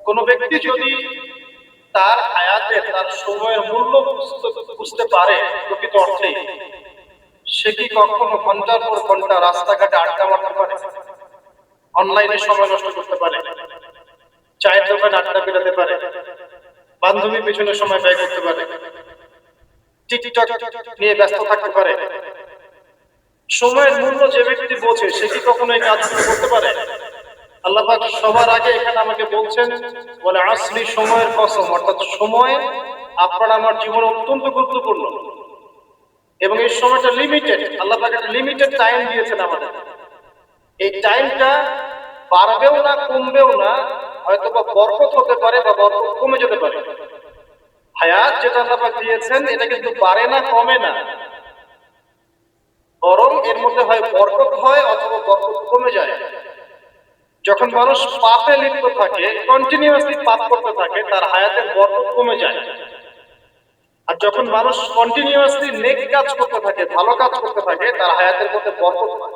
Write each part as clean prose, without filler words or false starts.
কোন ব্যক্তি যদি তার হায়াতে তার সময়ের মূল্য বুঝতে পারে প্রকৃত অর্থে, সে কি কখনো ঘন্টার পর ঘন্টা রাস্তাঘাটে আড্ডা মারতে পারে, অনলাইনে সময় নষ্ট করতে পারে, চায়ের দোকানে আড্ডা পেরাতে পারে, বান্ধবীর পেছনে সময় ব্যয় করতে পারে, টিকটক নিয়ে ব্যস্ত থাকতে পারে? সময়ের মূল্য যে ব্যক্তি বোঝে সে কি কখনো এই কাজগুলো করতে পারে? আল্লাহ পাক সবার আগে এখানে আমাকে বলছেন, বলে আসরি, সময়ের কসম, অর্থাৎ সময় আপনার আমার জীবনে অত্যন্ত গুরুত্বপূর্ণ এবং এই সময়টা লিমিটেড। আল্লাহ পাক একটা লিমিটেড টাইম দিয়েছেন আমাদের। এই টাইমটা বাড়বেও না কমবেও না, হয়তো বা বরকত হতে পারে বা বরকত কমে যেতে পারে। হায়াত যেটা আল্লাহ পাক দিয়েছেন এটা কিন্তু বাড়ে না কমে না, বরং এর মধ্যে হয় বরকত হয় অথবা বরকত কমে যায়। যখন মানুষ পাপে লিপ্ত থাকে, কন্টিনিউয়াসলি পাপ করতে থাকে, তার হায়াতের বরকত কমে যায়। আর যখন মানুষ কন্টিনিউয়াসলি নেক কাজ করতে থাকে, ভালো কাজ করতে থাকে, তার হায়াতের মধ্যে বরকত হয়।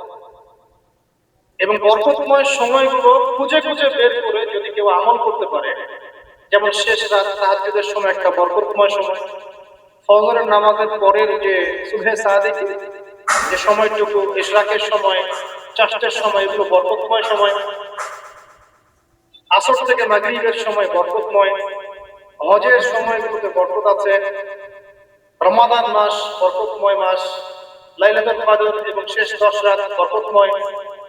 এবং বরকতময় সময়গুলো খুঁজে খুঁজে বের করে যদি কেউ আমল করতে পারে, যেমন শেষ রাত তাহাজ্জুদের সময় একটা বরকতময় সময়, ফজরের নামাজের পরের যে সুবহে সাদিক, যে সময়টুকু, ইশরাকের সময়, চাষের সময়, এগুলো বরকতময় সময়। আসর থেকে মাগরিবের সময় বরকতময়, হজের সময়গুলোতে বরকত আছে, রমাদান মাস বরকতময় মাস, লাইলাতুল কদর এবং শেষ 10 রাত বরকতময়,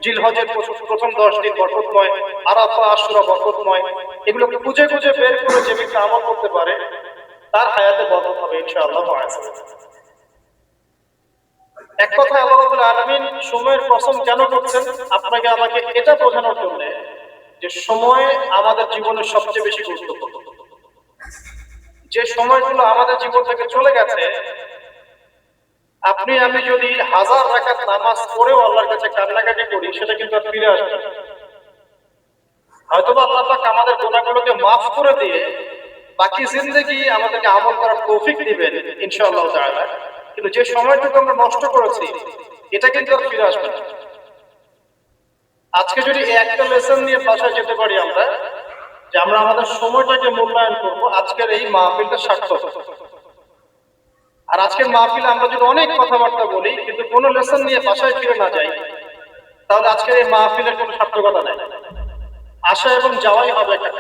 জিলহজের প্রথম 10 দিন বরকতময়, আরাফা আশুরা বরকতময়। এগুলো খুঁজে খুঁজে বের করে যে ব্যক্তি আমল করতে পারে তার হায়াতে বরকত হবে ইনশাআল্লাহ। এক কথায় আল্লাহ রাব্বুল আলামিন সময়ের কসম কেন করছেন? আপনাকে আমাকে এটা বোঝানোর জন্য যে সময় আমাদের জীবনের সবচেয়ে বেশি গুরুত্বপূর্ণ। যে সময়গুলো আমাদের জীবন থেকে চলে গেছে, আপনি আমি যদি 1000 রাকাত নামাজ পড়েও আল্লাহর কাছে কান্নাকাটি করি, সেটা কিন্তু আর ফিরে আসবে না। হয়তোবা আল্লাহ পাক আমাদের গুনাহগুলোকে মাফ করে দিয়ে বাকি জিন্দেগি আমাদেরকে আমল করার তৌফিক দিবেন ইনশাআল্লাহ তাআলা, কিন্তু যে সময়টুকু আমরা নষ্ট করেছি এটা কিন্তু আর ফিরে আসবে না। আজকে যদি একটা লেসন নিয়ে বাসায় যেতে পারি আমরা, যে আমরা আমাদের সময়টাকে মূল্যায়ন করব, আজকের এই মাহফিলটা সার্থক। আর আজকের মাহফিলে আমরা যদি অনেক কথাবার্তা বলি কিন্তু কোনো লেসন নিয়ে বাসায় ফিরে না যাই, তাহলে আজকের এই মাহফিলের কোনো সার্থকতা নেই। আসা এবং যাওয়াই হবে একটা।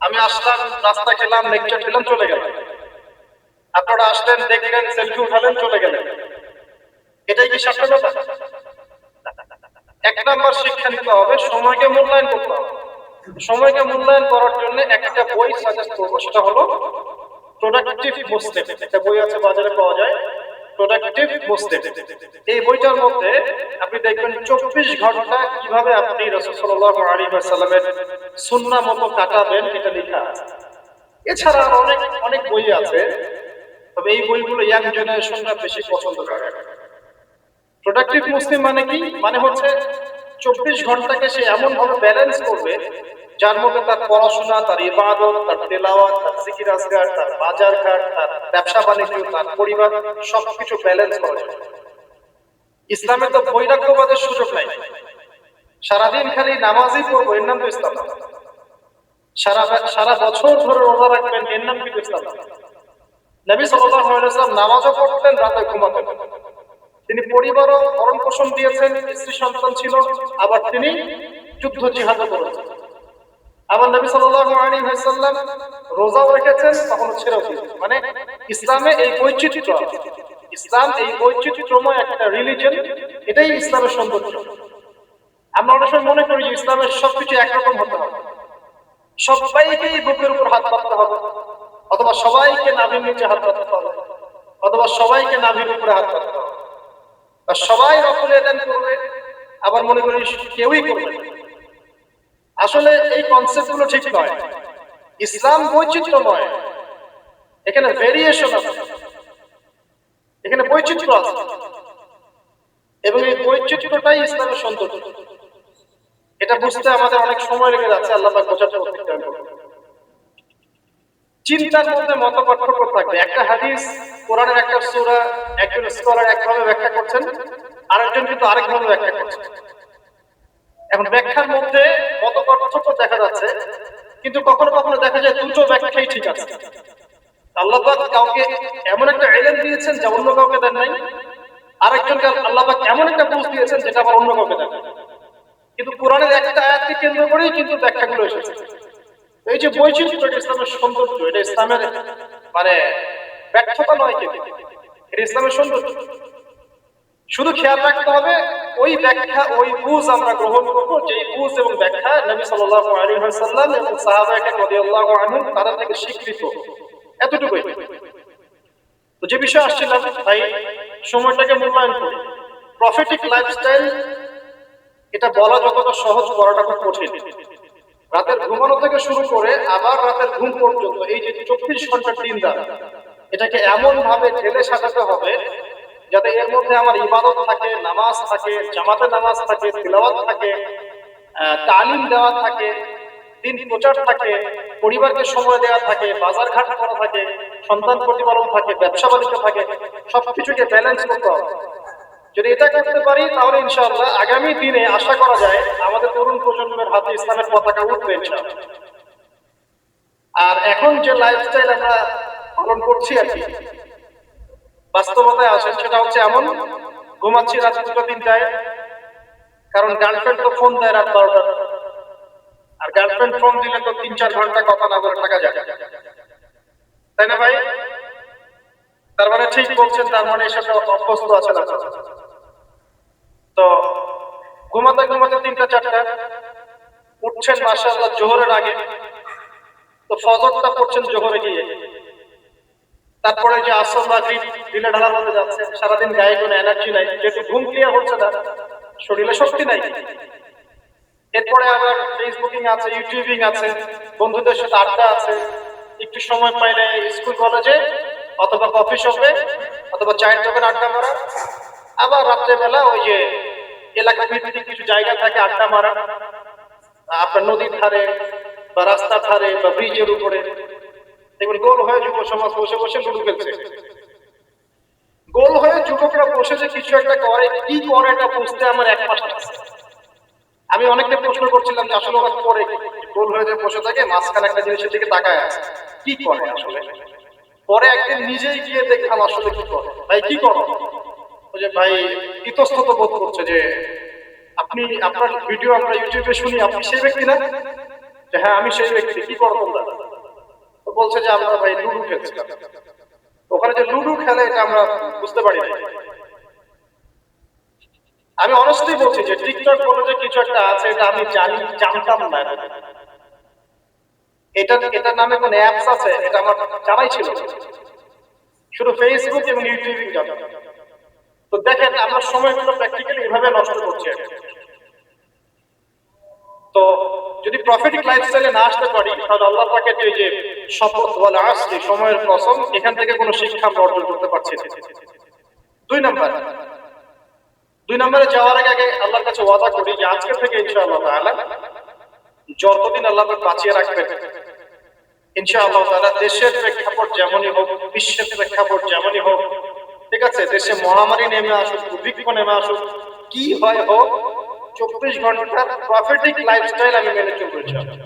আমি আসলাম, নাস্তা খেলাম, লেকচার খেলাম, চলে গেলাম। আপনারা আসলেন, দেখলেন, সেলফি উঠালেন, চলে গেলেন। এটাই কি সার্থকতা? এক নাম্বার শিক্ষা নিতে হবে, সময়কে মূল্যায়ন করতে হবে। সময়কে মূল্যায়ন করার জন্য একটা বই সাজেস্ট করবো, সেটা হলো প্রোডাক্টিভ মুসলিম। একটা বই আছে, বাজারে পাওয়া যায়, প্রোডাক্টিভ মুসলিম। এই বইটার মধ্যে আপনি দেখবেন 24 ঘন্টা কিভাবে আপনি রাসূল সাল্লাল্লাহু আলাইহি ওয়াসাল্লামের সুন্নাহ মতো কাটাবেন, এটা লেখা আছে। এছাড়া অনেক অনেক বই আছে, তবে এই বইগুলো ইয়াং জেনারেশনরা বেশি পছন্দ করে। প্রোডাক্টিভ মুসলিম মানে কি? মানে হচ্ছে 24 ঘন্টাকে সে এমন ভাবে ব্যালেন্স করবে যার মধ্যে তার পড়াশোনা, তার ইবাদত, তার তেলাওয়াত, তার জিকির আজকার, তার বাজার ঘাট, তার ব্যবসা বাণিজ্য, তার পরিবার, সবকিছু ব্যালেন্স করা যায়। ইসলামে তো বৈরাগ্যবাদের সুযোগ নাই। সারাদিন খালি নামাজই পড়বো, এর নাম তো ইসলাম না। সারা বছর ধরে রোজা রাখবেন, এর নাম কিন্তু ইসলাম না। নবী সাল্লাল্লাহু আলাইহি ওয়াসাল্লাম নামাজও পড়তেন, রাতে ঘুমাতেন। তিনি পরিবারও ভরণ পোষণ দিয়েছেন, স্ত্রী সন্তান ছিল, আবার তিনি যুদ্ধ জিহাদও করেছেন। আবার নবী সাল্লাল্লাহু আলাইহি ওয়াসাল্লাম রোজাও রেখেছেন, কখনো ছেড়েও দিয়েছেন। মানে ইসলামে এই বৈচিত্র্য আছে। ইসলাম এই বৈচিত্র্যময় একটা রিলিজিয়ন, এটাই ইসলামের সৌন্দর্য। আমরা অনেক সময় মনে করি যে ইসলামের সবকিছু একরকম হতে হবে, সবাইকেই বুকের উপর হাত পাততে হবে, অথবা সবাইকে নাভির নিচে হাত পাততে হবে, অথবা সবাইকে নাভির উপরে হাত পাততে হবে, বা সবাই রকম এলেন করবে, আবার মনে করি কেউই করবে। আসলে এই কনসেপ্ট গুলো ঠিক নয়। ইসলাম বৈচিত্র্যময়, এখানে ভেরিয়েশন আছে, এখানে বৈচিত্র্য আছে, এবং এই বৈচিত্র্যটাই ইসলামের সৌন্দর্য। এটা বুঝতে আমাদের অনেক সময় লেগে যাচ্ছে, আল্লাহ পাক বোঝার তৌফিক দান করুন। চিন্তার মধ্যে মত পার্থক্য থাকবে। একটা হাদিস, কোরআনের একটা সূরা, একজন স্কলার একভাবে ব্যাখ্যা করছেন, আরেকজন কিন্তু আরেকভাবে ব্যাখ্যা করছেন। এখন ব্যাখ্যার মধ্যে মত পার্থক্য দেখা যাচ্ছে, কিন্তু কখনো কখনো দেখা যায় দুটো ব্যাখ্যাই ঠিক আছে। আল্লাহ পাক কাউকে এমন একটা ইলম দিয়েছেন যা অন্য কাউকে দেন নাই, আরেকজনকে আল্লাহ পাক এমন একটা বুঝ দিয়েছেন যেটা আবার অন্য কাউকে দেন নাই। কিন্তু কোরআনের একটা আয়াতকে কেন্দ্র করেই কিন্তু ব্যাখ্যাগুলো এসেছে। এই যে বৈচিত্র্য, এটা ইসলামের সৌন্দর্য, এটা ইসলামের মানে ব্যর্থতা নয়, কিন্তু এটা ইসলামের সৌন্দর্য। শুধু খেয়াল রাখতে হবে ওই ব্যাখ্যা, ওই বুঝ আমরা গ্রহণ করবো যেই বুঝ এবং ব্যাখ্যা নবী সাল্লাল্লাহু আলাইহি ওয়াসাল্লাম এবং সাহাবায়ে কেরাম রাদিয়াল্লাহু আনহুম তারা থেকে স্বীকৃত, এতটুকুই। তো যে বিষয় আসছিলাম ভাই, সময়টাকে মূল্যায়ন করি। প্রফেটিক লাইফস্টাইল এটা বলা যতটা সহজ, করাটা খুব কঠিন। রাতের ঘুমানো থেকে শুরু করে আবার রাতের ঘুম পর্যন্ত এই যে 24 ঘন্টার দিন রাত, এটাকে এমন ভাবে ঢেলে সাজাতে হবে যাতে এর মধ্যে আমার ইবাদত থাকে, নামাজ থাকে, জামাতে নামাজ থাকে, তিলাওয়াত থাকে, তালিম দেওয়া থাকে, দিন প্রচার থাকে, পরিবারকে সময় দেওয়া থাকে, বাজার ঘাট করা থাকে, সন্তান প্রতিপালন থাকে, ব্যবসা বাণিজ্য থাকে, সবকিছুকে ব্যালেন্স করতে হবে। যদি এটা করতে পারি তাহলে ইনশাআল্লাহ আগামী দিনে আশা করা যায় আমাদের তরুণ প্রজন্মের হাতে ইসলামের পতাকা উঠবে ইনশাআল্লাহ। আর এখন যে লাইফস্টাইল আমরা পালন করছি আর কি, বাস্তবতায় আসেন সেটা হচ্ছে এমন, ঘুমাচ্ছি রাত 2-3টায়, কারণ গার্লফ্রেন্ড তো ফোন দেয় রাত 12টা, আর গার্লফ্রেন্ড ফোন দিলে তো 3-4 ঘন্টা কথা না বলে থাকা যায়, তাই না ভাই? তার মানে ঠিক বলছেন, তার মানে এর সাথে অভ্যস্ত আছেন আপনারা। তো ঘুমাতে ঘুমাতে 3টা-4টা, উঠছেন মাশাআল্লাহ জোহরের আগে, তো ফজরটা পড়ছেন জোহরে গিয়ে, তারপরে যে আসর মাগরিব দিলে ঢালার মধ্যে যাচ্ছে, সারাদিন গায়ে কোনো এনার্জি নাই, যেহেতু ঘুম ক্লিয়ার হচ্ছে না, শরীরে শক্তি নাই। এরপরে আবার ফেসবুকিং আছে, ইউটিউবিং আছে, বন্ধুদের সাথে আড্ডা আছে, একটু সময় পাইলে স্কুল কলেজে অথবা কফি শপে অথবা চায়ের দোকানে আড্ডা মারা, আবার রাত্রেবেলা ওই যে এলাকা ভিত্তিক কিছু জায়গা থাকে আড্ডা মারা, আপনার নদীর ধারে বা রাস্তার ধারে বা ব্রিজের উপরে। দেখবেন গোল হয়ে যুব সমাজ বসে বসে লুডু খেলছে। গোল হয়ে যুবকরা বসে যে কিছু একটা করে, কি করে এটা বুঝতে আমার 1 মাস লাগছে। আমি অনেককে প্রশ্ন করছিলাম যে আসলে ওরা করে কি? গোল হয়ে যে বসে থাকে, মাঝখানে একটা জিনিসের দিকে তাকায় আছে, কি করে আসলে? পরে একদিন নিজেই গিয়ে দেখলাম আসলে কি করে। ভাই কি করো? ওই যে ভাই ইতস্তত বোধ করছে যে আপনি, আপনার ভিডিও আমরা ইউটিউবে শুনি, আপনি সেই ব্যক্তি না? যে হ্যাঁ আমি সেই ব্যক্তি। কি করো তোমরা? তো বলছে যে আমরা ভাই লুডু খেলছিলাম। ওখানে যে লুডু খেলে এটা আমরা বুঝতে পারি না। আমি অনেস্টলি বলছি যে টিকটক বলে যে কিছু একটা আছে, এটা আমি জানতাম না। এটার নামে কোন অ্যাপস আছে এটা আমার জানাই ছিল, শুধু ফেসবুক এবং ইউটিউবিং জানতাম। তো দেখেন আমরা সময়গুলো প্র্যাকটিক্যালি এভাবে নষ্ট করছি। তো যদি প্রফেটিক লাইফস্টাইলে না আসতে পারি তাহলে আল্লাহ পাকের যে শপথ ওয়াল আসরি, সময়ের কসম, এখান থেকে কোনো শিক্ষা আমরা অর্জন করতে পারছি না। 2 নম্বরে যাওয়ার আগে আল্লাহর কাছে ওয়াদা করি যে আজকে থেকে ইনশাআল্লাহ তাআলা যতদিন আল্লাহ পাক বাঁচিয়ে রাখবেন, ইনশাআল্লাহ তাআলা দেশের প্রেক্ষাপট যেমনই হোক, বিশ্বের প্রেক্ষাপট যেমনই হোক, ঠিক আছে, দেশে মহামারী নেমে আসুক, দুর্ভিক্ষ নেমে আসুক, কি হয় হোক, 24 ঘন্টার প্রফেটিক লাইফস্টাইল আমি মেনে চলবো ইনশাআল্লাহ।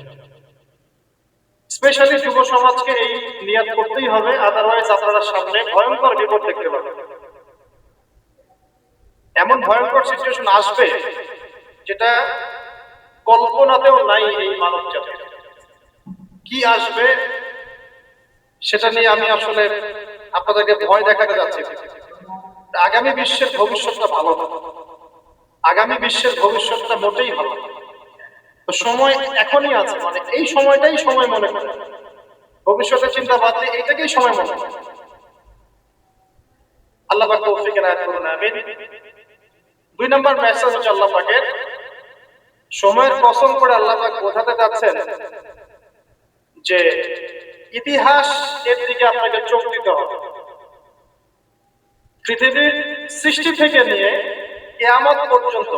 স্পেশালি যুব সমাজকে এই নিয়াত করতেই হবে, আদারওয়াইজ আপনারা সামনে ভয়ঙ্কর বিপদ দেখতে পাবেন। এমন ভয়ঙ্কর সিচুয়েশন আসবে যেটা কল্পনাতেও নাই এই মানব জাতির। কি আসবে সেটা নিয়ে আমি আসলে আপনাদেরকে ভয় দেখাতে যাচ্ছি। আগামী বিশ্বের ভবিষ্যৎটা ভালো না, আগামী বিশ্বের ভবিষ্যৎটা মোটেই ভালো না। তো সময় এখনই আছে, মানে এই সময়টাই সময় মনে করে, ভবিষ্যতের চিন্তা বাদ দিয়ে এইটাকেই সময় মনে করে। আল্লাহ পাক তৌফিক এনায়েত করুন, আমিন। 2 নম্বর মেসেজ হচ্ছে আল্লাহ পাকের সময়ের কসম করে আল্লাহ পাক বোঝাতে যাচ্ছেন যে ইতিহাস এর দিকে আপনাকে চোখ দিতে হবে। পৃথিবীর সৃষ্টি থেকে নিয়ে কিয়ামত পর্যন্ত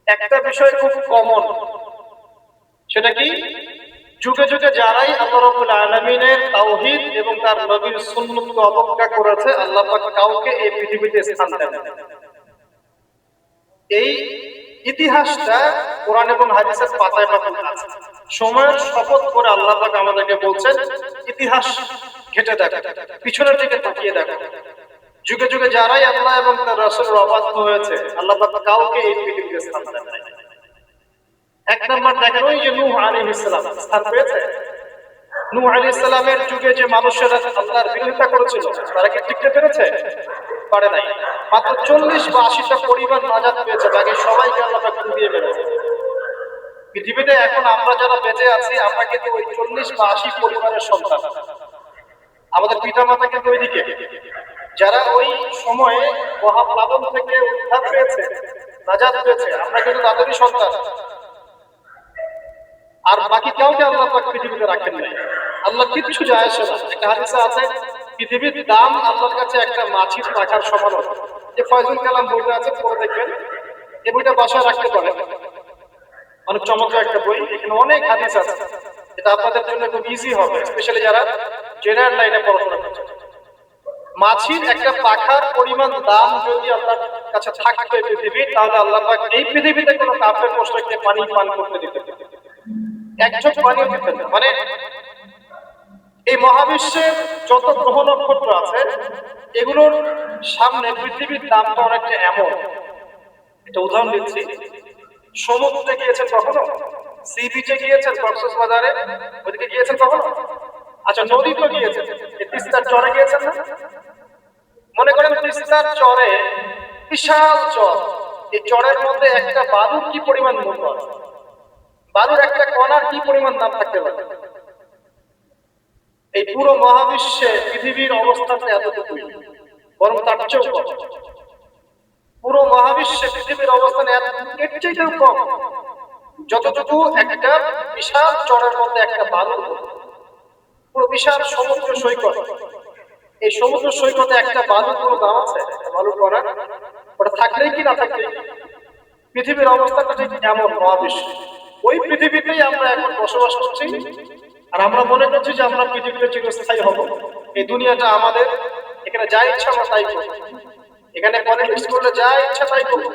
একটা বিষয় খুব কমন, সেটা কি? যুগে যুগে যারাই আল্লাহ রাব্বুল আলামিনের তাওহীদ এবং তার নবীর সুন্নতকে অবজ্ঞা করেছে, আল্লাহ পাক কাউকে এই পৃথিবীতে স্থান দেন। এই ইতিহাসটা কোরআন এবং হাদিসের পাতায় পাতায় আছে। সময়ের শপথ করে আল্লাহ পাক আমাদেরকে বলছেন ইতিহাস ঘেটে দেখো, পিছনের দিকে তাকিয়ে দেখো, যুগে যুগে যারাই আল্লাহ এবং তার রাসূলের অবাধ্য হয়েছে আল্লাহ পাক কাউকে এই পৃথিবীতে স্থান দেন নাই। এক নম্বর দেখেন ওই যে নূহ আলাইহিস সালাম স্থান পেয়েছে। নূহ আলাইহিস সালামের যুগে যে মানুষেরা আল্লাহর বিরোধিতা করেছিল তারা কি টিকতে পেরেছে? পারে নাই। মাত্র 40 বা 80টা পরিবার নাজাত পেয়েছে, বাকি সবাইকে আল্লাহ পাক দিয়ে মেরেছে। পৃথিবীতে এখন আমরা যারা বেঁচে আছি আমরা কিন্তু ওই 40 বা 80 পরিবারের সন্তান। আমাদের পিতা মাতা কিন্তু ওইদিকে, যারা ওই সময়ে মহাপ্লাবন থেকে উদ্ধার পেয়েছে, নাজাত পেয়েছে, আমরা কিন্তু তাদেরই সন্তান। আর বাকি কাউকে আল্লাহ পাক পৃথিবীতে রাখেন নাই। আল্লাহ কিচ্ছু যায় আসে না। একটা হাদিসে আছে পৃথিবীর দাম আল্লাহর কাছে একটা মাছির রাখার সমান। যে ফয়জুল কালাম বইটা আছে পড়ে দেখবেন, এই বইটা বাসায় রাখতে পারেন, অনেক চমৎকার একটা বই। এখানে অনেক হাদিস আছে, এটা আপনাদের জন্য খুব ইজি হবে, স্পেশালি যারা জেনারেল লাইনে পড়াশোনা করছে। মাছির একটা পাখার পরিমাণ দাম যদি আল্লাহর কাছে থাকতো এই পৃথিবীর, তাহলে আল্লাহ পাক এই পৃথিবীতে কোনো কাফের মুশরিককে পানি পান করতে দিতেন না, এক ঢোক পানিও দিতেন না। মানে এই মহাবিশ্বের যত গ্রহ নক্ষত্র আছে এগুলোর সামনে পৃথিবীর দামটা অনেকটা এমন। একটা উদাহরণ দিচ্ছি, সমুদ্রে গিয়েছেন কখনো? সি বিচে গিয়েছেন? কক্সবাজারে ওইদিকে গিয়েছেন কখনো? আচ্ছা, নদী তো গিয়েছেন, তিস্তার চরে গিয়েছেন না? মনে করেন তিস্তার চরে বিশাল চর, এই চরের মধ্যে একটা বালুর কি পরিমাণ মূল্য আছে? বালুর একটা কণার কি পরিমাণ দাম থাকতে পারে? এই পুরো মহাবিশ্বে পৃথিবীর অবস্থানটা এতটুকুই, বরং তার চেয়েও কম। পুরো মহাবিশ্বে পৃথিবীর অবস্থান এর চেয়েও কম, যতটুকু একটা বিশাল চরের মধ্যে একটা বালু। পুরো বিশাল সমুদ্র সৈকত, এই সমুদ্র সৈকতে একটা বালুর কোনো দাম আছে? বালুর কণা ওটা থাকলেই কি না থাকলেই কি? পৃথিবীর অবস্থাটা ঠিক এমন মহাবিশ্ব। ওই পৃথিবীতেই আমরা এখন বসবাস করছি, আর আমরা মনে করছি যে আমরা পৃথিবীতে চিরস্থায়ী হব, এই দুনিয়াটা আমাদের, এখানে যা ইচ্ছা আমরা তাই করব, এখানে পলিটিক্স করলে যা ইচ্ছা তাই করব,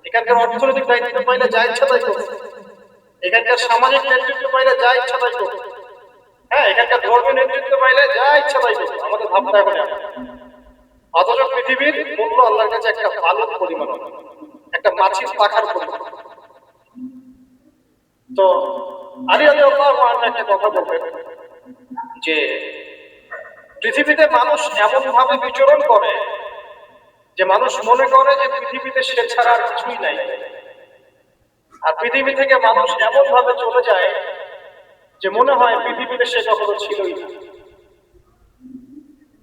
এখানকার অর্থনৈতিক দায়িত্ব পাইলে যা ইচ্ছা তাই করব, এখানকার সামাজিক নেতৃত্ব পাইলে যা ইচ্ছা তাই করব, হ্যাঁ, এখানকার ধর্মীয় নেতৃত্ব পাইলে যা ইচ্ছা তাই করব। আমাদের ভাবনা এখন এমন। অথচ পৃথিবীর মূল্য আল্লাহর কাছে একটা বালুর পরিমাণ, একটা মাছির পাখার পরিমাণ। তো আলী রাদিয়াল্লাহু আনহু একটা কথা বলবেন যে পৃথিবীতে মানুষ এমন ভাবে বিচরণ করে যে মানুষ মনে করে যে পৃথিবীতে সে ছাড়া আর কিছুই নাই, আর পৃথিবী থেকে মানুষ এমন ভাবে চলে যায় যে মনে হয় পৃথিবীতে সে কখনো ছিলই না।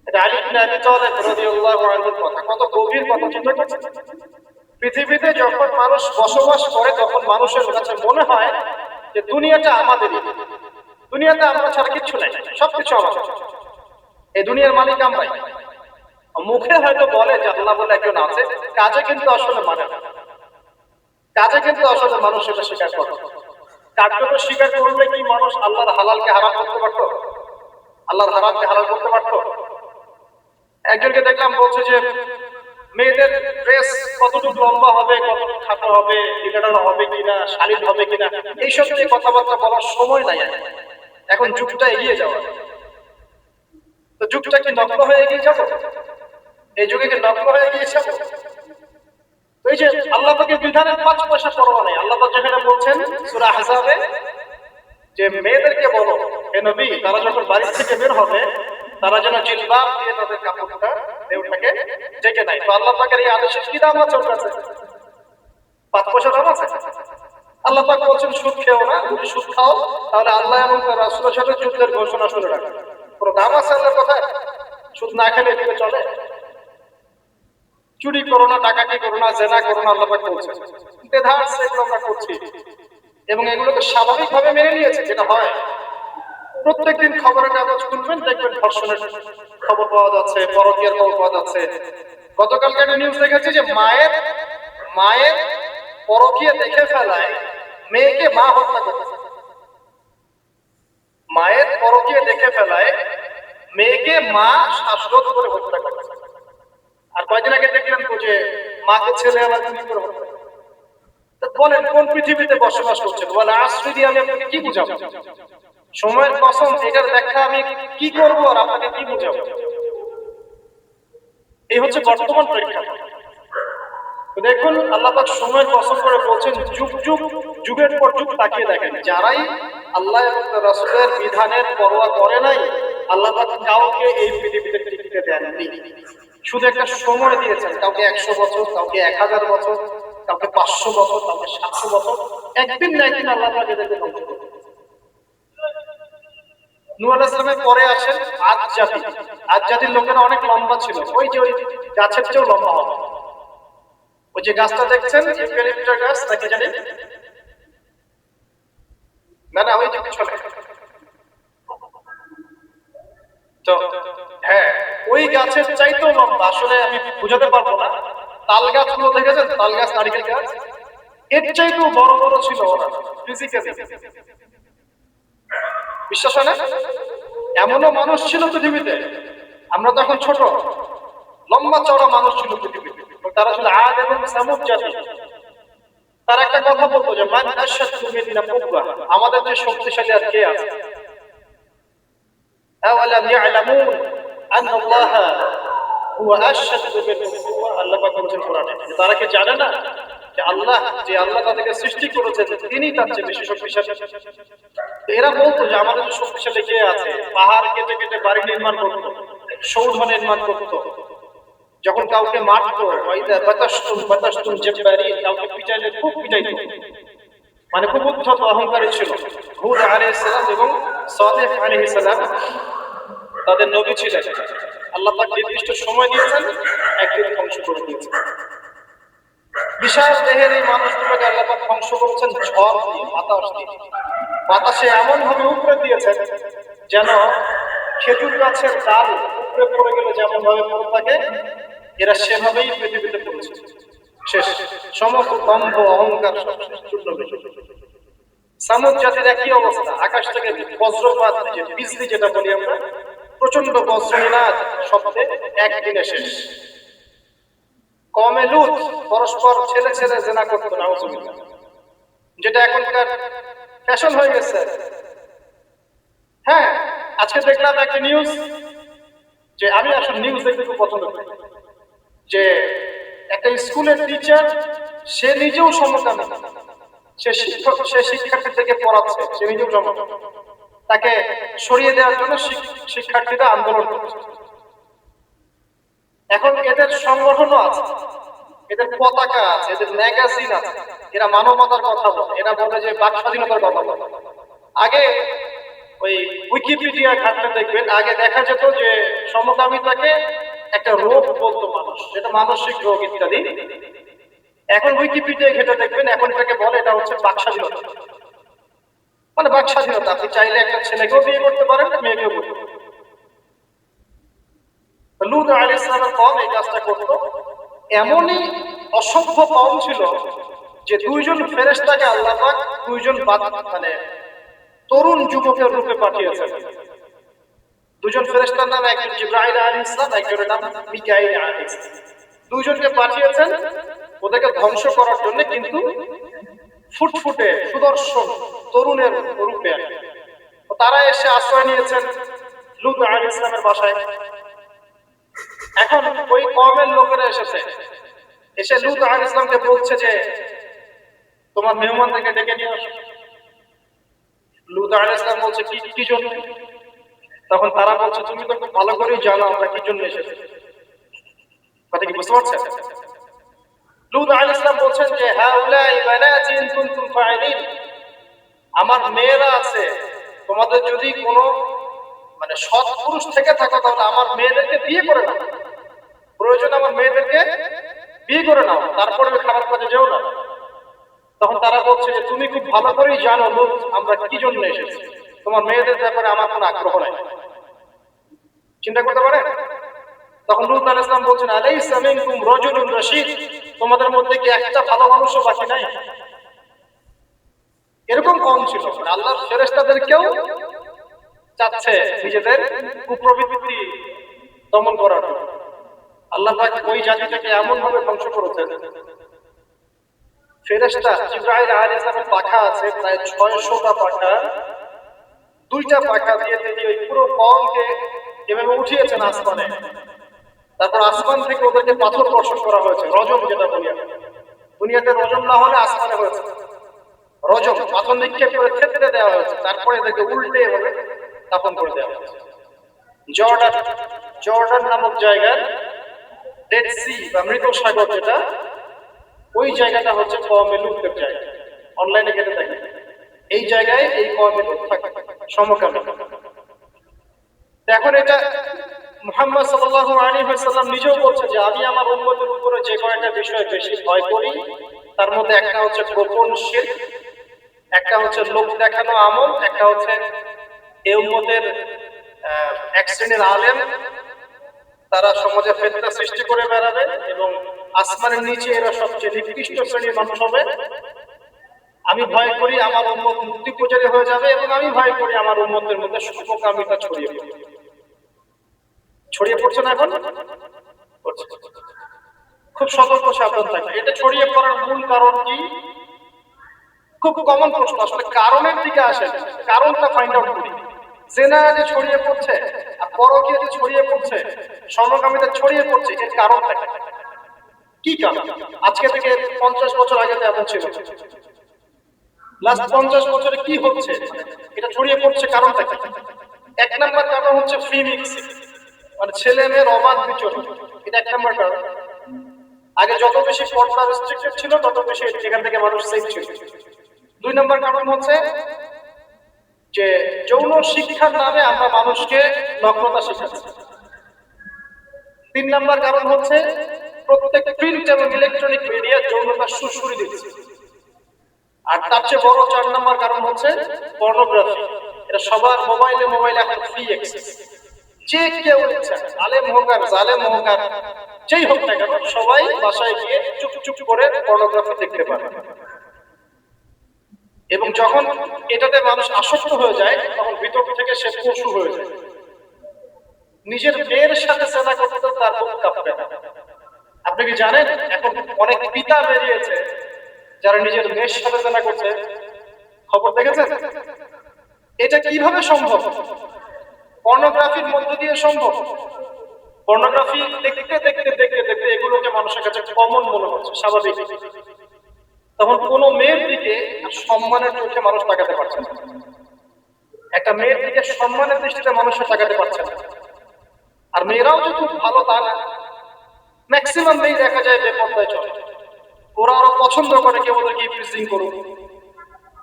এটা আলী ইবনে আবি তালেব রাদিয়াল্লাহু আনহুর কথা, কত গভীর কথা চিন্তা করছেন। পৃথিবীতে যখন মানুষ বসবাস করে তখন মানুষের কাছে মনে হয় যে দুনিয়াটা আমাদেরই, দুনিয়াতে আমরা ছাড়া কিচ্ছু নাই, সবকিছু আমাদের, এই দুনিয়ার মালিক আমরাই। মুখে হয়তো বলে যে আল্লাহ বলে একজন আছে, কাজে কিন্তু আসলে মানে না, কাজে কিন্তু আসলে মানুষ সেটা স্বীকার করে। কার্যত স্বীকার করলে কি মানুষ আল্লাহর হালালকে হারাম করতে পারতো? আল্লাহর হারামকে হালাল করতে পারতো? একজনকে দেখলাম বলছে যে মেয়েদের ড্রেস কতটুকু লম্বা হবে, কতটুকু খাটো হবে, ঢিলাঢালা হবে কিনা, শালীন হবে কিনা, এইসব নিয়ে কথাবার্তা বলার সময় নাই। এখন যুগটা এগিয়ে যাওয়া, তো যুগটা কি নগ্ন হয়ে এগিয়ে যাবো? এই যুগে কি নগ্ন হয়ে এগিয়ে যাবো? তো এই যে আল্লাহ পাকের বিধানের 5 পয়সা পরোয়া নাই। আল্লাহ পাক যেখানে বলছেন সূরা আহজাবে যে মেয়েদেরকে বলো হে নবী, তারা যখন বাড়ি থেকে বের হবে তারা যেন জিলবাব দিয়ে তাদের কাপড়টা দেহটাকে ঢেকে নেয়। তো আল্লাহ পাকের এই আদেশের কি দাম আছে? ওর কাছে 5 পয়সা দাম আছে? আল্লাহ পাক বলছেন সুদ খেও না, যদি সুদ খাও তাহলে আল্লাহ এবং তার রাসূলের সাথে যুদ্ধের ঘোষণা শুনে রাখো। কোনো দাম আছে আল্লাহর কথায়? সুদ না খেলে এদিকে চলে? চুরি করো না, ডাকাতি করো না, জেনা করো না, আল্লাহ পাক বলছেন। বেধার সেগুলো আমরা করছি এবং এগুলোকে স্বাভাবিকভাবে মেনে নিয়েছে। যেটা হয় প্রত্যেকদিন খবরের কাগজ খুলবেন, দেখবেন ধর্ষণের খবর পাওয়া যাচ্ছে, পরকীয়ার খবর পাওয়া যাচ্ছে। গতকালকে একটা নিউজ দেখেছি যে মায়ের মায়ের পরকীয়া দেখে ফেলায় মেয়েকে মা হত্যা করতেছে। মায়ের পরকীয়া দেখে ফেলায় মেয়েকে মা শ্বাসরোধ করে হত্যা করতেছে। আর কয়দিন আগে দেখলেন তো যে মাকে ছেলে আবার গুলি করে হত্যা। তো বলেন কোন পৃথিবীতে বসবাস করছেন? বলে আসরি দিয়ে আমি আপনাকে কি বুঝাবো? সময়ের কসম, এটার ব্যাখ্যা আমি কি করবো আর আপনাকে কি বুঝাবো? এই হচ্ছে বর্তমান প্রেক্ষাপট। দেখুন আল্লাহ পাক সময়ের কসম করে বলছেন, যুগ যুগ যুগের পর যুগ তাকিয়ে দেখেন, যারাই আল্লাহ এবং রাসূলের বিধানের পরোয়া করে নাই, আল্লাহ পাক কাউকে এই পৃথিবীতে টিকতে দেননি। শুধু একটা সময় দিয়েছেন, কাউকে 100 বছর, কাউকে 1000 বছর, কাউকে 500 বছর, কাউকে 700 বছর। একদিন না একদিন আল্লাহ পাক এদেরকে ধ্বংস করবেন। নূহ আলাইহিস সালামের পরে আসেন আদ জাতি। আদ জাতির লোকেরা অনেক লম্বা ছিল, ওই যে ওই গাছের চেয়েও লম্বা হবে। ওই যে গাছটা দেখছেন, ইউক্যালিপটাস গাছ নাকি জানেন? না না, ওই যে পিছনে। তো হ্যাঁ, ওই গাছের চাইতেও লম্বা। আসলে আমি বুঝাতে পারবো না। তাল গাছগুলো দেখেছেন? তাল গাছ, নারিকেল গাছ, এর চাইতেও বড় বড় ছিল ওরা ফিজিক্যালি। বিশ্বাস হয় না? এমনও মানুষ ছিল পৃথিবীতে, আমরা তো এখন ছোট, লম্বা চওড়া মানুষ ছিল পৃথিবীতে। তারা ছিল আদ এবং সামুদ জাতি। তার একটা কথা বলতো যে মান আশাদু মিন্না কুওয়া, আমাদের যে শক্তিশালী আর কে আছে? আওয়ালাম ইয়ালামুন আন্নাল্লাহা হুয়া আশাদু মিনহুম কুওয়া, আল্লাহ পাক বলেছেন কোরআনে। তারা কি জানে না যে আল্লাহ তাদেরকে সৃষ্টি করেছেন তিনি তার চেয়ে বেশি শক্তিশালী? তো এরা বলতো যে আমাদের যে শক্তিশালী কে আছে? পাহাড় কেটে কেটে বাড়ি নির্মাণ করতো, সৌধ নির্মাণ করতো। যখন কাউকে মারতো, ওয়াইদা বাতাসতুম বাতাসতুম জাব্বারিন, কাউকে পিটাইলে খুব পিটাইতো, মানে খুব উদ্ধত অহংকারী ছিল। হুদ আলাইহিস সালাম এবং সালেহ আলাইহিস সালাম তাদের নবী ছিলেন। আল্লাহ পাক নির্দিষ্ট সময় দিয়েছেন, একদিন ধ্বংস করে দিয়েছেন। বিশাল দেহের এই মানুষগুলোকে আল্লাহ পাক ধ্বংস করেছেন ঝড় দিয়ে, বাতাস দিয়ে। বাতাসে এমন ভাবে উপড়ে দিয়েছেন যেন খেজুর গাছের ডাল উপড়ে পড়ে গেলে যেমন ভাবে পড়ে থাকে, এরা সেভাবেই পৃথিবীতে পড়েছে। শেষ, সমস্ত দম্ভ অহংকার সব শেষ, চূর্ণ বিচূর্ণ। সামুদ জাতির একই অবস্থা, আকাশ থেকে বজ্রপাত, যে বিজলি যেটা বলি আমরা, প্রচন্ড বজ্রনাদ শব্দে একদিনে শেষ। কমে লুত পরস্পর ছেলে ছেলে জেনা করতো, নাউজুবিল্লাহ, যেটা এখনকার ফ্যাশন হয়ে গেছে। হ্যাঁ, আজকে দেখলাম একটা নিউজ, যে আমি আসলে নিউজ দেখতে খুব পছন্দ করি, যে একটা স্কুলের টিচার, সে নিজেও সমকামী, সে শিক্ষার্থীদেরকে পড়াচ্ছে, সে নিজেও সমকামী। তাকে সরিয়ে দেওয়ার জন্য শিক্ষার্থীরা আন্দোলন করছে। এখন এদের সংগঠনও আছে, এদের পতাকা আছে, এদের ম্যাগাজিন আছে, এরা মানবতার কথা বলে, এরা বলে যে বাক স্বাধীনতার কথা বলে। আগে ওই উইকিপিডিয়া ঘাটলে দেখবেন, আগে দেখা যেত যে সমকামিতাকে একটা রোগ বলতো মানুষ, এটা মানসিক রোগ ইত্যাদি। এখন উইকিপিডিয়া ঘেটে দেখবেন, এখন এটাকে বলে এটা হচ্ছে বাক স্বাধীনতা। মানে বাক স্বাধীনতা, আপনি চাইলে একটা ছেলেকেও বিয়ে করতে পারেন, মেয়েকেও করতে পারেন। লূত আলাইহিস সালামের কওম এই কাজটা করতো। এমনই অসভ্য কওম ছিল যে দুইজন ফেরেশতাকে আল্লাহ পাক দুইজন মানে তরুণ যুবকের রূপে পাঠিয়েছেন। দুজন ফেরেশতার নাম, একজন জিবরাইল আলাইহিস সালাম, একজনের নাম মিকাঈল আলাইহিস সালাম। দুইজনকে পাঠিয়েছেন ওদেরকে ধ্বংস করার জন্য, কিন্তু ফুটফুটে সুদর্শন তরুণের রূপে। তারা এসে আশ্রয় নিয়েছেন লূত আলাইহিস সালামের বাসায়। এখন ওই কওমের লোকেরা এসে লূত আলাইহিস সালামকে বলছে যে তোমার মেহমানদেরকে ডেকে নিয়ে আসো। লূত আলাইহিস সালাম বলছে কি জন্য? তখন তারা বলছে তুমি তো খুব ভালো করেই জানো আমরা কি জন্য এসেছি। কথা কি বুঝতে পারছেন? লূত আলাইহিস সালাম বলছেন যে হাউলাই বানাতি ইন কুনতুম ফাইলিন, আমার মেয়েরা আছে, তোমাদের যদি কোনো মানে সৎ পুরুষ থেকে থাকো তাহলে আমার মেয়েদেরকে বিয়ে করে নাও, প্রয়োজন আমার মেয়েদেরকে বিয়ে করে নাও, তারপরে খারাপ কাজে যেও না। তখন তারা বলছে যে তুমি খুব ভালো করেই জানো লূত আমরা কি জন্য এসেছি, তোমার মেয়েদের ব্যাপারে আমার কোনো আগ্রহ নাই। চিন্তা করতে পারেন? তখন লূত আলাইহিস সালাম বলছেন আলাইসা মিনকুম রাজুলুন রাশীদ, তোমাদের মধ্যে কি একটা ভালো মানুষও বাকি নাই? এরকম কম ছিল। আল্লাহর ফেরেশতাদেরকেও চাচ্ছে নিজেদের কুপ্রবৃত্তি দমন করার জন্য। আল্লাহ পাক ওই জাতিটাকে এমন ভাবে ধ্বংস করেছেন, ফেরেশতা জিবরাইল আলাইহিস সালামের পাখা আছে প্রায় 600টা পাখা, দুইটা পাখা দিয়ে তিনি ওই পুরো কওমকে এভাবে উঠিয়েছেন আসমানে। তারপর আসমান থেকে ওদেরকে পাথর বর্ষণ করা হয়েছে, রজম যেটা বলি আমরা। দুনিয়াতে রজম না হলে আসমানে হয়েছে রজম, পাথর নিক্ষেপ করে থেতলে দেওয়া হয়েছে, তারপরে এদেরকে উল্টে এভাবে দাফন করে দেওয়া হয়েছে। জর্ডান, জর্ডান নামক জায়গায় ডেড সি বা মৃত সাগর যেটা, ওই জায়গাটা হচ্ছে কওমে লূতের জায়গা। অনলাইনে ঘেটে দেখেন, এই জায়গায় এই কওমে লূত থাকে সমকামী। এখন এটা মুহাম্মদ সাল্লাল্লাহু আলাইহি ওয়াসাল্লাম নিজেও বলছে যে আমি আমার উম্মতের উপরে যে কয়টা বিষয় বেশি ভয় করি, তার মধ্যে একটা হচ্ছে গোপন শিরক, একটা হচ্ছে লোক দেখানো আমল, একটা হচ্ছে এই উম্মতের এক শ্রেণীর আলেম তারা সমাজে ফিতনা সৃষ্টি করে বেড়াবে এবং আসমানের নিচে এরা সবচেয়ে নিকৃষ্ট শ্রেণীর মানুষ হবে। আমি ভয় করি আমার উম্মত মুক্তি পূজারী হয়ে যাবে এবং আমি ভয় করি আমার উম্মতের মধ্যে সমকামিতা ছড়িয়ে পড়বে। ছড়িয়ে পড়ছে না এখন? পড়ছে। খুব সতর্ক সাবধান থাকবে। এটা ছড়িয়ে পড়ার মূল কারণ কি? খুব কমন প্রশ্ন, আসলে কারণের দিকে আসে, কারণটা ফাইন্ড আউট করি। জেনা যে ছড়িয়ে পড়ছে আর পরকীয়া যে ছড়িয়ে পড়ছে, সমকামিতা ছড়িয়ে পড়ছে, এর কারণটা কি? কারণ আজকে থেকে 50 বছর আগে তো এমন ছিল, লাস্ট 50 বছরে কি হচ্ছে এটা ছড়িয়ে পড়ছে, কারণটা কি? এক নাম্বার কারণ হচ্ছে ফ্রি মিক্সিং, মানে ছেলে মেয়ের অবাধ বিচরণ, এটা এক নাম্বার কারণ। আগে যত বেশি পর্দা রেস্ট্রিক্টেড ছিল তত বেশি এখান থেকে মানুষ সেফ ছিল। দুই নাম্বার কারণ হচ্ছে যে যৌন শিক্ষার নামে আমরা মানুষকে নগ্নতা শেখাচ্ছি। তিন নাম্বার কারণ হচ্ছে প্রত্যেক প্রিন্ট এবং ইলেকট্রনিক মিডিয়া যৌনতা সুরসুরি দিচ্ছে। আর তার চেয়ে বড় 4 নাম্বার কারণ হচ্ছে পর্নোগ্রাফি। এটা সবার মোবাইলে এখন ফ্রি অ্যাক্সেস, যে কেউ ইচ্ছা, আলেম হোক আর জালেম হোক আর যেই হোক না কেন, সবাই বাসায় গিয়ে চুপ চুপ করে পর্নোগ্রাফি দেখতে পারে। এবং যখন এটাতে মানুষ আসক্ত হয়ে যায় তখন ভিতর থেকে সে পশু হয়ে যায়। নিজের মেয়ের সাথে সেনা করতে তার বুক কাঁপবে না। আপনি কি জানেন এখন অনেক পিতা বেরিয়েছে যারা নিজের মেয়ের সাথে সেনা করছে? খবর দেখেছেন? এটা কিভাবে সম্ভব? পর্নোগ্রাফির মধ্য দিয়ে সম্ভব। পর্নোগ্রাফি দেখতে দেখতে দেখতে দেখতে এগুলোকে মানুষের কাছে কমন মনে হচ্ছে, স্বাভাবিক। তখন কোনো মেয়ের দিকে সম্মানের চোখে মানুষ তাকাতে পারছে না। একটা মেয়ের দিকে সম্মানের দৃষ্টিতে মানুষের তাকাতে পারছে না। আর মেয়েরাও যে খুব ভালো তা না, ম্যাক্সিমাম মেয়ে দেখা যায় বেপরদায় চলে। ওরা আরো পছন্দ করে কেউ ওদেরকে ইপ্রিজিং করুক,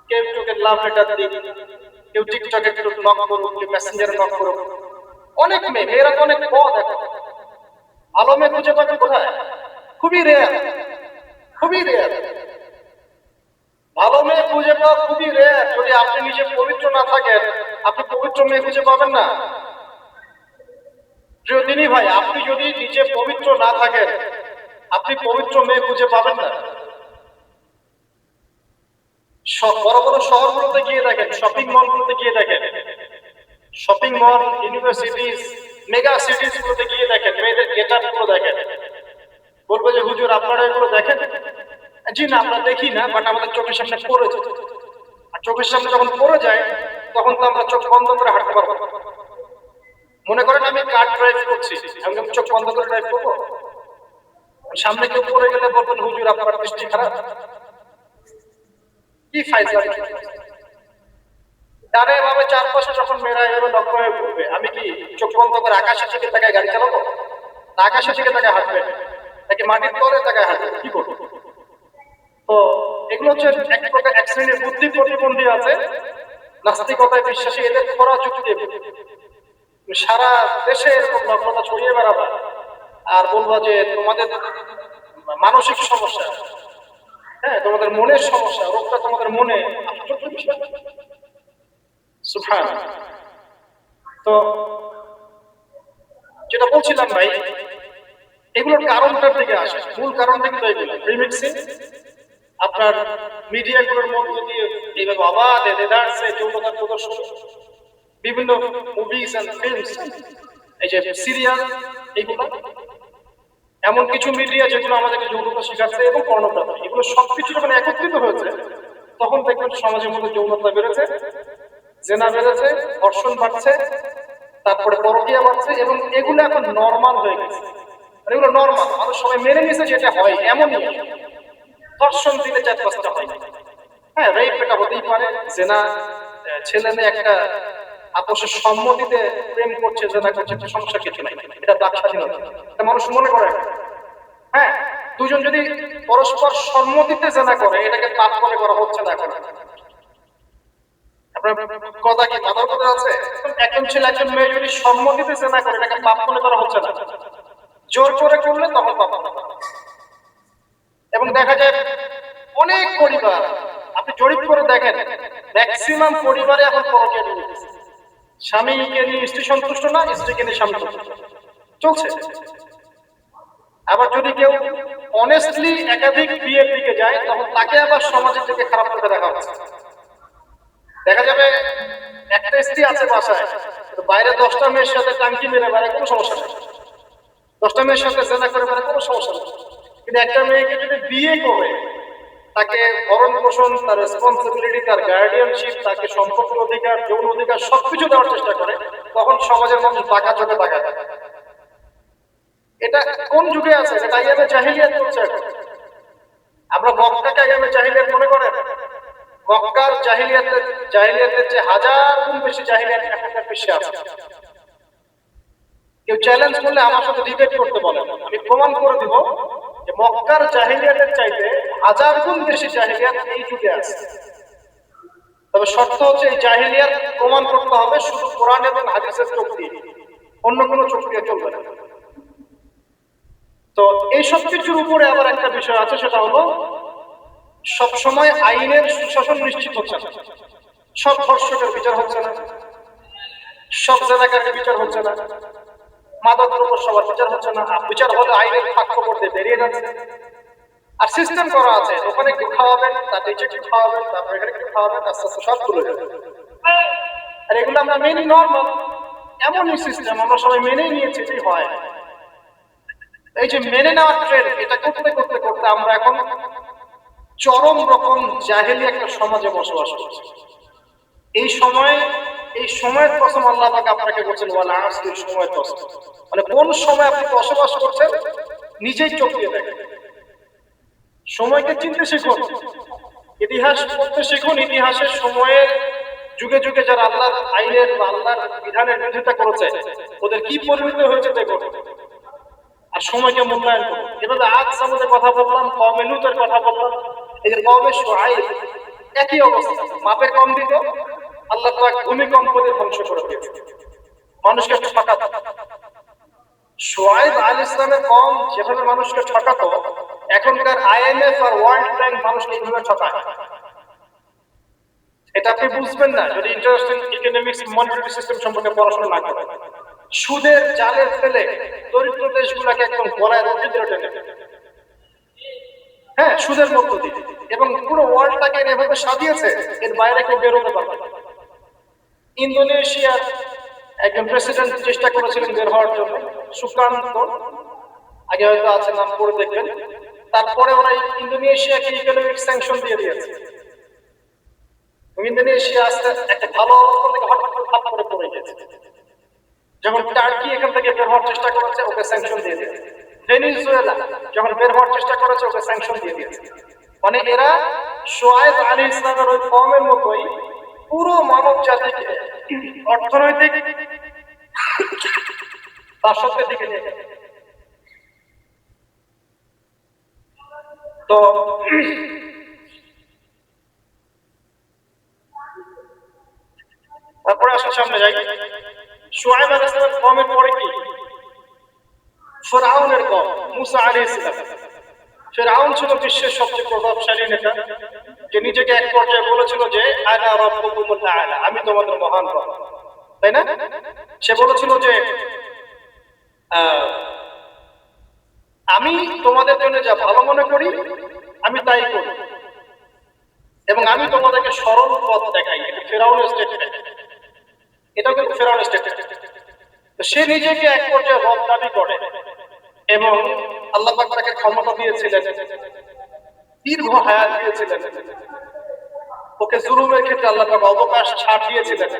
কেউ চোখে লাভ লেটার দিক, কেউ টিকটকে একটু নক করুক, কেউ মেসেঞ্জারে নক করুক। অনেক মেয়েরা তো অনেক দেখো, ভালো মেয়ে খুঁজে পাবেন কোথায়? খুবই রেয়ার, খুবই রেয়ার। ভালো মেয়ে খুঁজে পাওয়া খুবই রেয়ার। যদি আপনি নিজে পবিত্র না থাকেন, আপনি পবিত্র মেয়ে খুঁজে পাবেন না। প্রিয় দিনী ভাই, আপনি যদি নিজে পবিত্র না থাকেন, আপনি পবিত্র মেয়ে খুঁজে পাবেন না। বড় বড় শহরগুলোতে গিয়ে দেখেন, শপিং মলগুলোতে গিয়ে দেখেন, শপিং মল, ইউনিভার্সিটিজ, মেগা সিটিজ গুলোতে গিয়ে দেখেন, মেয়েদের গেটআপ গুলো দেখেন। বলবে যে হুজুর আপনারা এগুলো দেখেন? জি না, আমরা দেখি না, বাট আমাদের চোখের সামনে পড়ে যায়। আর চোখের সামনে যখন পড়ে যায় তখন তো আমরা চোখ বন্ধ করে হাঁটতে পারবো। মনে করেন আমি কার ড্রাইভ করছি, আমি চোখ বন্ধ করে ড্রাইভ করবো? সামনে কেউ পড়ে গেলে বলবেন হুজুর আপনার দৃষ্টি খারাপ। কি ফাইজলামি! ডানে বামে চারপাশে যখন মেয়েরা এভাবে লক্ষ্য হয়ে ঘুরবে, আমি কি চোখ বন্ধ করে আকাশের দিকে তাকায় গাড়ি চালাবো? না আকাশের দিকে তাকায় হাঁটবে, নাকি মাটির তলে তাকায় হাঁটবে? কি করবো? তো এগুলো হচ্ছে এক প্রকার এক শ্রেণীর বুদ্ধি প্রতিবন্ধী আছে, নাস্তিকতায় বিশ্বাসী, এদের খরা যুক্তি। সারা দেশে এরকম নগ্নতা ছড়িয়ে বেড়াবা আর বলবা যে তোমাদের মানসিক সমস্যা, হ্যাঁ তোমাদের মনের সমস্যা, রোগটা তোমাদের মনে। সুবহান। তো যেটা বলছিলাম ভাই, এগুলোর কারণটার দিকে আসে। মূল কারণটা কিন্তু এগুলো রিমিক্সিং, আপনার মিডিয়াগুলোর মধ্য দিয়ে এইভাবে অবাধ দেদারসে যৌনতার প্রদর্শন, বিভিন্ন মুভিজ এন্ড ফিল্মস, এই যে সিরিয়াল, এইগুলো এমন কিছু মিডিয়া যেগুলো আমাদেরকে যৌনতা শেখাচ্ছে এবং পর্নোগ্রাফি, এগুলো সবকিছু যখন একত্রিত হয়েছে তখন দেখবেন সমাজের মধ্যে যৌনতা বেড়েছে, জেনা বেড়েছে, ধর্ষণ বাড়ছে, তারপরে পরকীয়া বাড়ছে, এবং এগুলো এখন নর্মাল হয়ে গেছে। মানে এগুলো নর্মাল, মানুষ সবাই মেনে নিয়েছে যেটা হয় এমনই। ধর্ষণ দিলে 4-5টা হয়, হ্যাঁ রেপ এটা হতেই পারে, জেনা ছেলে মেয়ে একটা আপোষের সম্মতিতে প্রেম করছে, জেনা করছে, একটা সমস্যা কিছু নাই, এটা বাক স্বাধীনতা, এটা মানুষ মনে করে। হ্যাঁ, দুজন যদি পরস্পর সম্মতিতে জেনা করে এটাকে পাপ মনে করা হচ্ছে না এখন। আপনার কথা কি মাথার কথা আছে? একজন ছেলে একজন মেয়ে যদি সম্মতিতে জেনা করে এটাকে পাপ মনে করা হচ্ছে না, জোর করে করলে তখন পাপ মনে করা। এবং দেখা যায় অনেক পরিবার, আপনি জরিপ করে দেখেন, ম্যাক্সিমাম পরিবারে এখন পরকীয়া ঢুকে গেছে। স্বামীকে নিয়ে স্ত্রী সন্তুষ্ট না, স্ত্রীকে নিয়ে স্বামী সন্তুষ্ট চলছে। আবার যদি কেউ অনেস্টলি একাধিক বিয়ের দিকে যায় তখন তাকে আবার সমাজের দিকে খারাপ করে দেখা হচ্ছে। দেখা যাবে একটা স্ত্রী আছে বাসায়, বাইরে 10টা মেয়ের সাথে টাঙ্কি মেরে বেড়ায়, কোনো সমস্যা নেই, 10টা মেয়ের সাথে জেনা করে বেড়ায়, কোনো সমস্যা নেই। কিন্তু একটা মেয়েকে যদি বিয়ে করে তাকে ভরণ পোষণ, তার রেসপন্সিবিলিটি, তার গার্ডিয়ানশিপ, তাকে সম্পত্তির অধিকার, যৌন অধিকার সবকিছু দেওয়ার চেষ্টা করে, তখন সমাজের মানুষ টাকা চোখে টাকা দেয়। এটা কোন যুগে আছে? এটা আইয়ামে জাহিলিয়াত চলছে এখন। আমরা মক্কাকে আইয়ামে জাহিলিয়াত মনে করেন? মক্কার জাহিলিয়াতের যে 1000 গুণ বেশি জাহিলিয়াত এখনকার বিশ্বে আছে। কেউ চ্যালেঞ্জ করলে আমার সাথে ডিবেট করতে বলেন, আমি প্রমাণ করে দিব যে মক্কার জাহিলিয়াতের চাইতে 1000 গুণ বেশি জাহিলিয়াত এই যুগে আছে। তবে শর্ত হচ্ছে এই জাহিলিয়াত প্রমাণ করতে হবে শুধু কোরআন এবং হাদিসের চোখ দিয়ে, অন্য কোনো চোখ দিয়ে চলবে না। তো এই সব কিছুর উপরে আবার একটা বিষয় আছে, সেটা হলো সবসময় আইনের সুশাসন নিশ্চিত হচ্ছে না। সব ধর্ষকের বিচার হচ্ছে না, সব জেনাকারীর বিচার হচ্ছে না, মাদক দ্রব্য সবার বিচার হচ্ছে না, বিচার হলে আইনের ফাঁক করতে বেরিয়ে যাচ্ছে। আর সিস্টেম করা আছে, ওখানে একটু খাওয়াবেন, তার নিচে একটু খাওয়াবেন, তারপর এখানে একটু খাওয়াবেন, আস্তে আস্তে সব তুলে যাবে। আর এগুলো আমরা মেনে নর্মাল, এমনই সিস্টেম আমরা সবাই মেনেই নিয়েছি যে হয়। এই যে মেনে নেওয়ার ট্রেন্ড, এটা করতে করতে করতে আমরা এখন চরম রকম জাহেলি একটা সমাজে বসবাস করছি। এই সময়ের কসম আল্লাহ পাক আপনাকে বলছেন ওয়াল আসরির সময়ের কসম, মানে কোন সময় আপনি বসবাস করছেন নিজেই চোখ দিয়ে দেখেন। সময়কে চিনতে শিখুন, ইতিহাস পড়তে শিখুন, ইতিহাসের সময়ের যুগে যুগে যারা আল্লাহর আইনের বা আল্লাহর বিধানের বিরোধিতা করেছে ওদের কি পরিণত হয়েছে দেখুন, আর সময়কে মূল্যায়ন করুন। এভাবে আজ সামুদের কথা বললাম, কওমে লূতের কথা বললাম, এই যে কওমে শুআয়ব একই অবস্থা, মাপে কম দিত, আল্লাহ পাক ভূমিকম্প দিয়ে ধ্বংস করে দিয়েছে, মানুষকে ঠকাতো। শুআয়ব আলাইহিস সালামের কওম যেভাবে মানুষকে ঠকাতো, এখনকার আইএমএফ আর ওয়ার্ল্ড ব্যাংক মানুষকে এইভাবে ঠকায়। এটা আপনি বুঝবেন না যদি ইন্টারন্যাশনাল ইকোনমিক্স মনিটারি সিস্টেম সম্পর্কে পড়াশোনা না করেন। সুদের জালে ফেলে দরিদ্র দেশগুলোকে একদম গলায় রশি ধরে টেনে, হ্যাঁ সুদের মধ্য দিয়ে, এবং পুরো ওয়ার্ল্ডটাকে এভাবে সাজিয়েছে, এর বাইরে কেউ বেরোতে পারবে না। ইন্দোনেশিয়ার একজন প্রেসিডেন্ট চেষ্টা করেছিলেন বের হওয়ার জন্য, সুকান্ত, আগে হয়তো আছে, নাম পড়ে দেখবেন। তারপরে ওরা ইন্দোনেশিয়াকে ইকোনমিক স্যাংশন দিয়ে দিয়েছে। ইন্দোনেশিয়া আস্তে একটা ভালো অবস্থা থেকে হঠাৎ করে ফাঁপ করে পড়ে গেছে। যখন টার্কি এখান থেকে বের হওয়ার চেষ্টা করেছে ওকে স্যাংশন দিয়ে দিয়েছে। ভেনিজুয়েলা যখন বের হওয়ার চেষ্টা করেছে ওকে স্যাংশন দিয়ে দিয়েছে। মানে এরা শুআয়ব আলাইহিস সালামের ওই কওমের মতোই পুরো মানব জাতিকে অর্থনৈতিক দাসত্বের দিকে নিয়ে গেছে। তো তারপরে আসলে সামনে যাই, শুআয়ব আলাইহিস সালামের কওমের পরে কি? ফিরআউনের কওম, মুসা আলাইহিস সালাম। ফিরআউন ছিল বিশ্বের সবচেয়ে প্রভাবশালী নেতা, যে নিজেকে এক পর্যায়ে বলেছিল যে আনা রাব্বুকুমুল আ'লা, আমি তোমাদের মহান রব, তাই না? সে বলেছিল যে আমি তোমাদের জন্য যা ভালো মনে করি আমি তাই করি, এবং আমি তোমাদেরকে সরল পথ দেখাই। এটা ফিরআউনের স্টেটমেন্ট, এটাও কিন্তু ফিরআউনের স্টেটমেন্ট। তো সে নিজেকে এক পর্যায়ে রব দাবি করে এবং আল্লাহ পাক তাকে ক্ষমতা দিয়েছিলেন, দীর্ঘ হায়াত দিয়েছিলেন, ওকে জুলুমের ক্ষেত্রে আল্লাহ পাক অবকাশ ছাড় দিয়েছিলেন।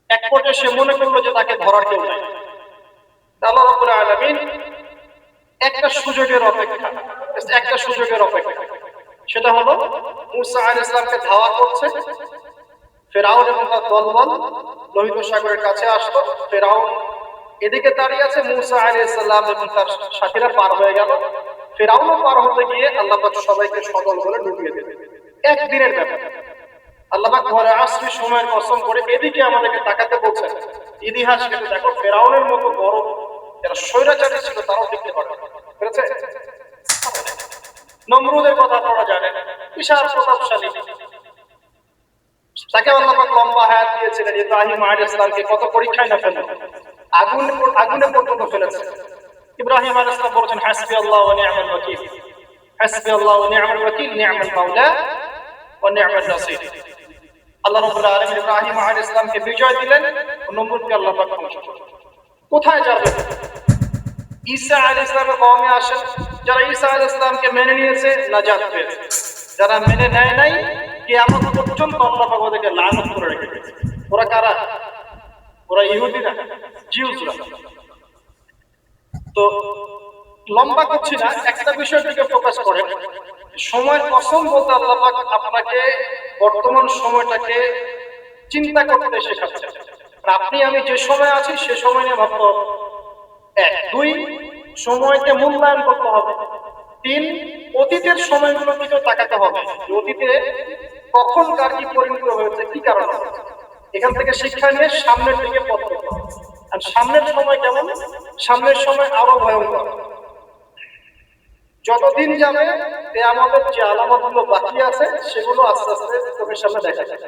এক পর্যায়ে সে মনে করলো যে তাকে ধরার কেউ নাই। আল্লাহ রাব্বুল আলামিন একটা সুযোগের অপেক্ষা, একটা সুযোগের অপেক্ষা, সেটা হলো মূসা আলাইহিস সালামকে ধাওয়া করছে। ফেরাউন এবং তার দলবল লোহিত সাগরের কাছে আসলো। ফেরাউন এদিকে দাঁড়িয়ে আছে, মূসা আলাইহিস সালাম এবং তার সাথীরা পার হয়ে গেল। ফেরাউনও পার হতে গিয়ে আল্লাহ পাক সবাইকে সদল বলে ডুবিয়ে দিলেন। একদিনের ব্যাপার। আল্লাহ পাক ঘরে আসরি সময়ের কসম করে এদিকে আমাদেরকে তাকাতে বলছেন। ইতিহাস কিন্তু দেখো, ফেরাউনের মতো বড় যারা স্বৈরাচারী ছিল তারাও দেখতে পারে, বুঝেছে? নমরুদের কথা পড়া জানেন, বিশাল প্রতাপশালী, তাকে আল্লাহ পাক লম্বা হায়াত দিয়েছিলেন। ইব্রাহিম আলাইহিস সালামকে কত পরীক্ষায় না ফেললেন, আগুনে পর্যন্ত ফেলেছে। ইব্রাহিম আলাইহিস সালাম বলেছেন, হাসবি আল্লাহ ওয়া নি'মাল ওয়াকিল, হাসবি আল্লাহ ওয়া নি'মাল ওয়াকিল, নি'মাল মাওলা ওয়া নি'মাল নাসির। আল্লাহ রাব্বুল আলামিন ইব্রাহিম আলাইহিস সালামকে বিজয় দিলেন, নমরুদকে আল্লাহ পাক ধ্বংস করলেন। কোথায় যাবে? ঈসা আলাইহিস সালামের কওমে আসেন, যারা ঈসা আলাইহিস সালামকে মেনে নিয়েছে নাজাত পেয়েছে, যারা মেনে নেয় নাই কিয়ামত পর্যন্ত আল্লাহ পাক ওদেরকে লানত করে রেখেছে। ওরা কারা? ওরা ইহুদিরা, জিউসরা। তো লম্বা করছি না, একটা বিষয়ের দিকে ফোকাস করেন। সময়ের কসম বলতে আল্লাহ পাক আপনাকে বর্তমান সময়টাকে চিন্তা করতে শেখাচ্ছেন। আপনি আমি যে সময় আছি সে সময় নিয়ে ভাবতে হবে। এক, দুই, সময়কে মূল্যায়ন করতে হবে। তিন, অতীতের সময়গুলো দিকে তাকাতে হবে, অতীতে কখন কার কি পরিণত হয়েছে, কি কারণে। এখান থেকে শিক্ষা নিয়ে সামনের দিকে পথ করতে হবে। আর সামনের সময় কেমন? সামনের সময় আরো ভয়ঙ্কর। যতদিন যাবে আমাদের যে আলামতগুলো বাকি আছে সেগুলো আস্তে আস্তে চোখের সামনে দেখা যাবে।